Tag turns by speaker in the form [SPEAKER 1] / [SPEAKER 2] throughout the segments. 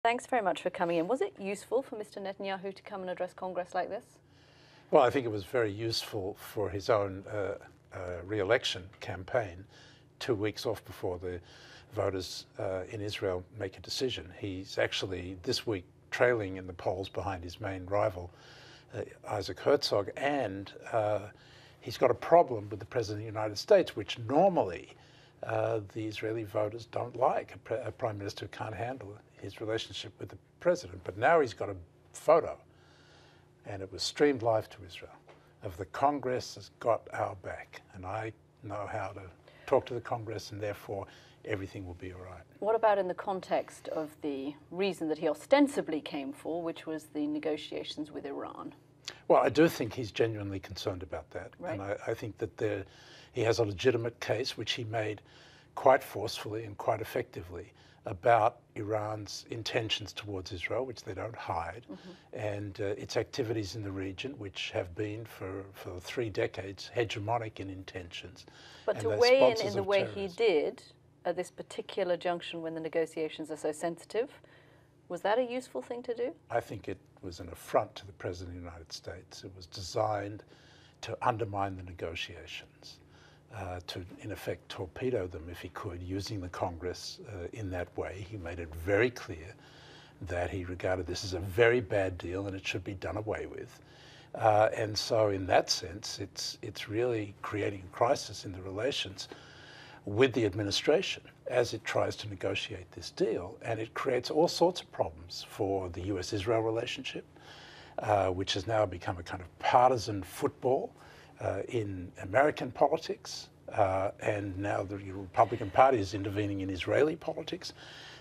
[SPEAKER 1] Thanks very much for coming in. Was it useful for Mr. Netanyahu to come and address Congress like this?
[SPEAKER 2] Well, I think it was very useful for his own re-election campaign, 2 weeks off before the voters in Israel make a decision. He's actually this week trailing in the polls behind his main rival, Isaac Herzog, and he's got a problem with the President of the United States, which normally the Israeli voters don't like. A prime minister can't handle his relationship with the president. But now he's got a photo, and it was streamed live to Israel, of the Congress has got our back. And I know how to talk to the Congress, and therefore everything will be all right.
[SPEAKER 1] What about in the context of the reason that he ostensibly came for, which was the negotiations with Iran?
[SPEAKER 2] Well, I do think he's genuinely concerned about that.
[SPEAKER 1] Right.
[SPEAKER 2] And I think that he has a legitimate case, which he made quite forcefully and quite effectively, about Iran's intentions towards Israel, which they don't hide, and its activities in the region, which have been for 3 decades hegemonic in intentions.
[SPEAKER 1] But to weigh in the way he did at this particular junction when the negotiations are so sensitive, was that a useful thing to do?
[SPEAKER 2] I think it was an affront to the President of the United States. It was designed to undermine the negotiations, to, in effect, torpedo them if he could, using the Congress in that way. He made it very clear that he regarded this as a very bad deal and it should be done away with. And so in that sense, it's really creating a crisis in the relations with the administration as it tries to negotiate this deal. And it creates all sorts of problems for the US-Israel relationship, which has now become a kind of partisan football in American politics, and now the Republican Party is intervening in Israeli politics.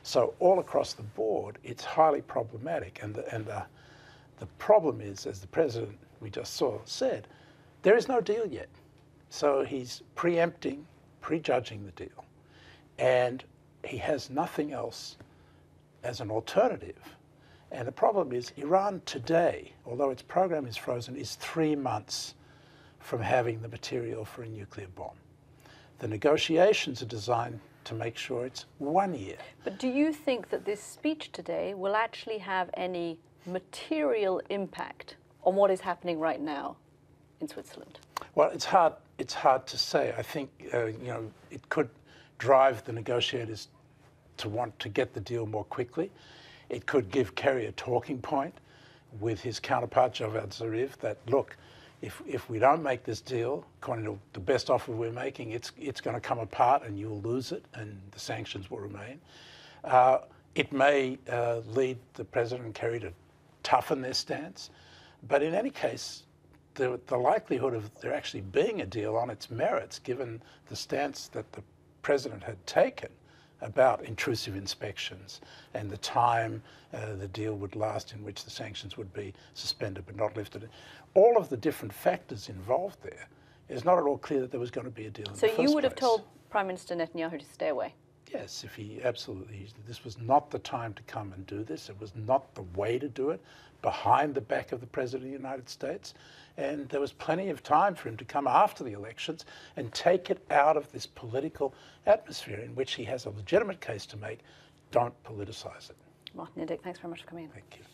[SPEAKER 2] So all across the board, it's highly problematic. And the problem is, as the president we just saw said, there is no deal yet. So he's preempting, prejudging the deal, and he has nothing else as an alternative. And the problem is Iran today, although its program is frozen, is 3 months from having the material for a nuclear bomb. The negotiations are designed to make sure it's 1 year.
[SPEAKER 1] But do you think that this speech today will actually have any material impact on what is happening right now in Switzerland?
[SPEAKER 2] Well, it's hard to say. I think it could drive the negotiators to want to get the deal more quickly. It could give Kerry a talking point with his counterpart Javad Zarif that, look, if we don't make this deal, according to the best offer we're making, it's going to come apart and you'll lose it and the sanctions will remain. It may lead the President and Kerry to toughen their stance. But in any case, the likelihood of there actually being a deal on its merits, given the stance that the President had taken about intrusive inspections and the time the deal would last in which the sanctions would be suspended but not lifted. All of the different factors involved there, it's not at all clear that there was going to be a deal in the first place.
[SPEAKER 1] So you would have told Prime Minister Netanyahu to stay away?
[SPEAKER 2] Yes, if he absolutely, this was not the time to come and do this. It was not the way to do it, behind the back of the President of the United States. And there was plenty of time for him to come after the elections and take it out of this political atmosphere in which he has a legitimate case to make. Don't politicize it.
[SPEAKER 1] Martin Indyk, thanks very much for coming in.
[SPEAKER 2] Thank you.